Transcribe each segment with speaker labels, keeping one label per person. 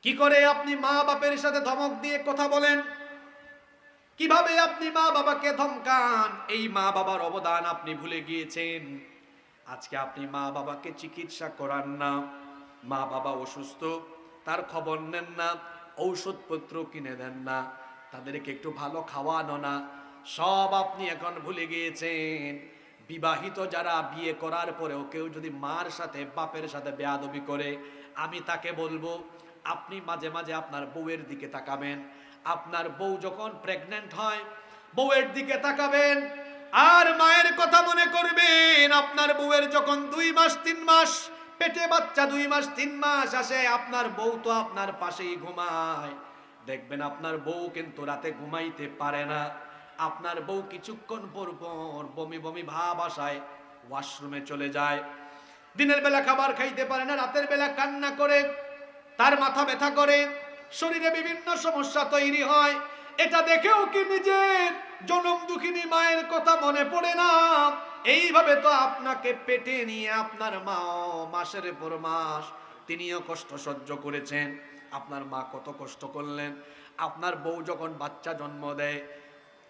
Speaker 1: কি করে আপনি মা বাপের সাথে ধমক দিয়ে কথা বলেন? কিভাবে আপনি মা বাবাকে ধমকান? এই মা বাবার অবদান আপনি ভুলে গিয়েছেন। আজকে আপনি মা বাবাকে চিকিৎসা করান না, মা বাবা অসুস্থ তার খবর নেন না, ঔষধপত্র কিনে দেন না, তাদেরকে একটু ভালো খাওয়ানো না, সব আপনি এখন ভুলে গিয়েছেন। বিবাহিত যারা বিয়ে করার পরেও কেউ যদি মার সাথে বাপের সাথে বেয়াদবি করে, আমি তাকে বলবো আপনি মাঝে মাঝে আপনার বউয়ের দিকে তাকাবেন। আপনার বউ যখন প্রেগন্যান্ট হয় বউয়ের দিকে তাকাবেন আর মায়ের কথা মনে করবেন। আপনার বউয়ের যখন 2 মাস 3 মাস পেটে বাচ্চা 2 মাস 3 মাস আসে, আপনার বউ তো আপনার পাশেই ঘুমায়। দেখবেন আপনার বউ কিন্তু রাতে ঘুমাইতে পারে না। আপনার বউ কিছুক্ষণ পর পর বমি বমি ভাব আসায় ওয়াশরুমে চলে যায়। দিনের বেলা খাবার খাইতে পারে না, রাতের বেলা কান্না করে, তার মাথা ব্যথা করে, শরীরে বিভিন্ন সমস্যা তৈরি হয়। এটা দেখেও কি নিজের জনম দুঃখিনী মায়ের কথা মনে পড়ে না? এইভাবে তো আপনাকে পেটে নিয়ে আপনার মা মাসের পর মাস তিনিও কষ্ট সহ্য করেছেন। আপনার মা কত কষ্ট করলেন। আপনার বউ যখন বাচ্চা জন্ম দেয়,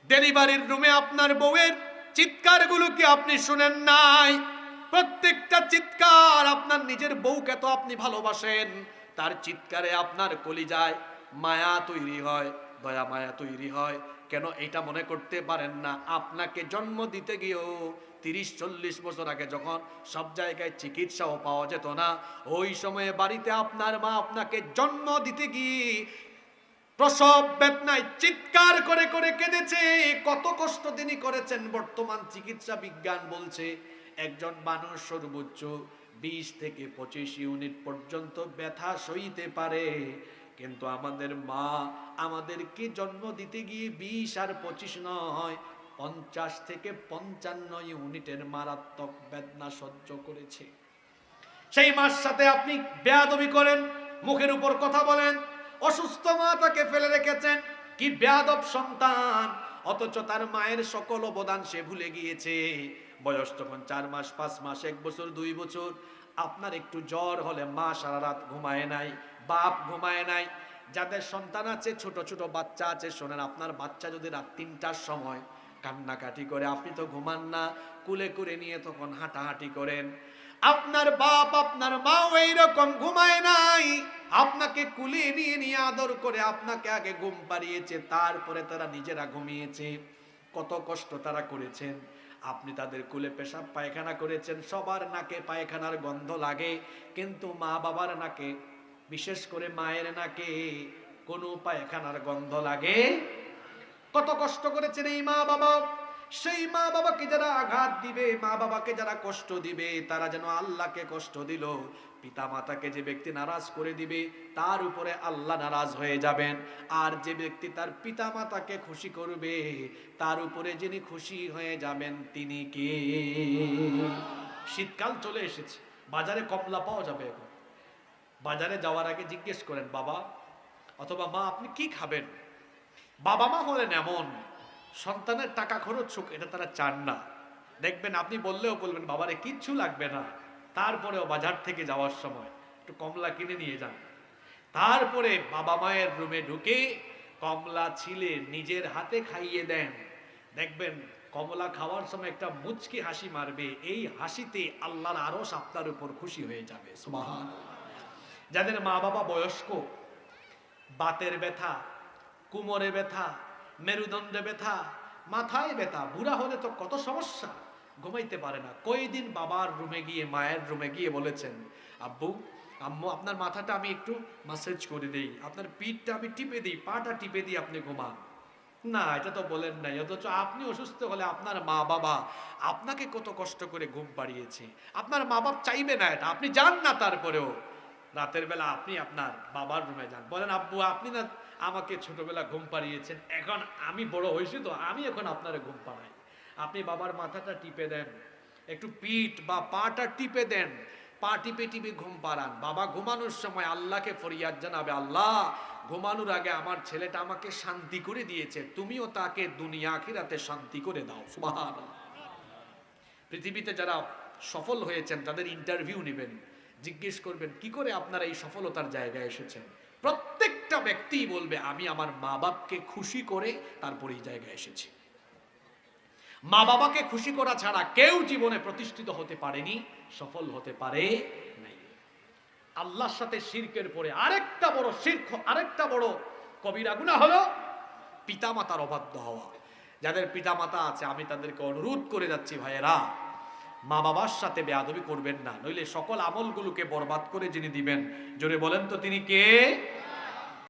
Speaker 1: ডেলিভারির রুমে আপনার বউয়ের চিৎকারগুলো কি আপনি শুনেন নাই? প্রত্যেকটা চিৎকার, আপনার নিজের বউকে তো আপনি ভালোবাসেন, তার চিৎকারে আপনার কলিজায় মায়া তৈরি হয়, দয়া মায়া তৈরি হয়। কেন এটা মনে করতে পারেন না? আপনাকে জন্ম দিতে গিয়েও 30-40 বছর আগে যখন সব জায়গায় চিকিৎসাও পাওয়া যেত না, ওই সময়ে বাড়িতে আপনার মা আপনাকে জন্ম দিতে গিয়ে প্রসব বেদনায় চিৎকার করে করে কেঁদেছে। কত কষ্ট তিনি করেছেন। বর্তমান চিকিৎসা বিজ্ঞান বলছে একজন মানুষ সর্বোচ্চ 20 থেকে 25 ইউনিট পর্যন্ত ব্যথা সইতে পারে। কিন্তু আমাদের মা আমাদেরকে জন্ম দিতে গিয়ে 20 আর 25 নয়, 50 থেকে 55 ইউনিটের মারাত্মক বেদনা সহ্য করেছে। সেই মার সাথে আপনি বেয়াদবি করেন, মুখের উপর কথা বলেন। অসুস্থ মা তাকে ফেলে রেখেছেন, কি বেয়াদব সন্তান! অথচ তার মায়ের সকল অবদান সে ভুলে গিয়েছে। বয়স যখন 4 মাস 5 মাস 1 বছর 2 বছর, আপনার একটু জ্বর হলে মা সারা রাত ঘুমায় নাই, বাপ ঘুমায় নাই। যাদের সন্তান আছে, ছোট ছোট বাচ্চা আছে, শোনেন, আপনার বাচ্চা যদি রাত 3টার সময় কান্নাকাটি করে, আপনি তো ঘুমান না, কুলে করে নিয়ে তখন হাঁটাহাঁটি করেন। আপনার বাপ আপনার মাও এইরকম ঘুমায় নাই, আপনাকে কুলে নিয়ে নিয়ে আদর করে আপনাকে আগে ঘুম পাড়িয়েছে, তারপরে তারা নিজেরা ঘুমিয়েছে। কত কষ্ট তারা করেছেন। আপনি তাদের কুলে পেশাব পায়খানা করেছেন, সবার নাকে পায়খানার গন্ধ লাগে, কিন্তু মা বাবার নাকে, বিশেষ করে মায়ের নাকে কোনো পায়খানার গন্ধ লাগে? কত কষ্ট করেছেন এই মা বাবা। সেই মা বাবাকে যারা আঘাত দিবে, মা বাবাকে যারা কষ্ট দিবে, তারা যেন আল্লাহকে কষ্ট দিল। পিতা মাতাকে যে ব্যক্তি নারাজ করে দিবে, তার উপরে আল্লাহ নারাজ হয়ে যাবেন। আর যে ব্যক্তি তার পিতা মাতাকে খুশি করবে, তার উপরে যিনি খুশি হয়ে যাবেন তিনি কে? শীতকাল চলে এসেছে, বাজারে কমলা পাওয়া যাবে। এখন বাজারে যাওয়ার আগে জিজ্ঞেস করেন, বাবা অথবা মা আপনি কি খাবেন? বাবা মা হলেন এমন, সন্তানের টাকা খরচ হোক এটা তারা চান না। দেখবেন আপনি বললেও বলবেন বাবারে কিচ্ছু লাগবে না, তারপরেও বাজার থেকে যাওয়ার সময় একটু কমলা কিনে নিয়ে যান। তারপরে বাবা মায়ের রুমে ঢুকে কমলা ছিলে নিজের হাতে খাইয়ে দেন। দেখবেন কমলা খাওয়ার সময় একটা মুচকি হাসি মারবে, এই হাসিতে আল্লাহর আরশ আপনার উপর খুশি হয়ে যাবে। সুবহানাল্লাহ। যাদের মা বাবা বয়স্ক, বাতের ব্যথা, কোমরে ব্যথা, মেরুদণ্ডে ব্যথা, মাথায় ব্যথা, বুড়া হলে তো কত সমস্যা, ঘুমাইতে পারে না। কয়দিন বাবার রুমে গিয়ে মায়ের রুমে গিয়ে বলেছেন, আব্বু আম্মু আপনার মাথাটা আমি একটু মাসাজ করে দিই, আপনার পিঠটা আমি টিপে দিই, পাটা টিপে দিই, আপনি ঘুমান। না, এটা তো বলেন নাই। অথচ আপনি অসুস্থ হলে আপনার মা বাবা আপনাকে কত কষ্ট করে ঘুম পাড়িয়েছে। আপনার মা বাপ চাইবে না এটা, আপনি যান না। তারপরেও রাতের বেলা আপনি আপনার বাবার রুমে যান, বলেন আব্বু আপনি না আমাকে ছোটবেলা ঘুম পাড়িয়েছেন, এখন আমি বড় হয়েছি তো আমি এখন আপনার ঘুম পাড়াই। আপনি বাবার মাথাটা টিপে দেন, একটু পিঠ বা পাটা টিপে দেন, পা টিপে টিপে ঘুম পাড়ান। বাবা ঘুমানোর সময় আল্লাহকে ফরিয়াদ জানাবে, আল্লাহ ঘুমানোর আগে আমার ছেলেটা আমাকে শান্তি করে দিয়েছে, তুমিও তাকে দুনিয়া আখিরাতে শান্তি করে দাও। সুবহানাল্লাহ। পৃথিবীতে যারা সফল হয়েছেন তাদের ইন্টারভিউ নেবেন, জিজ্ঞেস করবেন কি করে আপনারা এই সফলতার জায়গায় এসেছেন। প্রত্যেকটা ব্যক্তি বলবে আমি আমার মা বাপকে খুশি করে তারপরে এই জায়গায় এসেছি। মা বাবাকে খুশি করা ছাড়া কেউ জীবনে প্রতিষ্ঠিত হতে পারেনি, সফল হতে পারে নাই। আল্লাহর সাথে শিরকের পরে আরেকটা বড় শিরক, আরেকটা বড় কবিরা গুনাহ হলো পিতামাতার অবাধ্য হওয়া। যাদের পিতামাতা আছে আমি তাদেরকে অনুরোধ করে যাচ্ছি, ভাইয়েরা মা বাবার সাথে বেয়াদবি করবেন না, নইলে সকল আমলগুলোকে বরবাদ করে যিনি দিবেন, জোরে বলেন তো তিনি কে?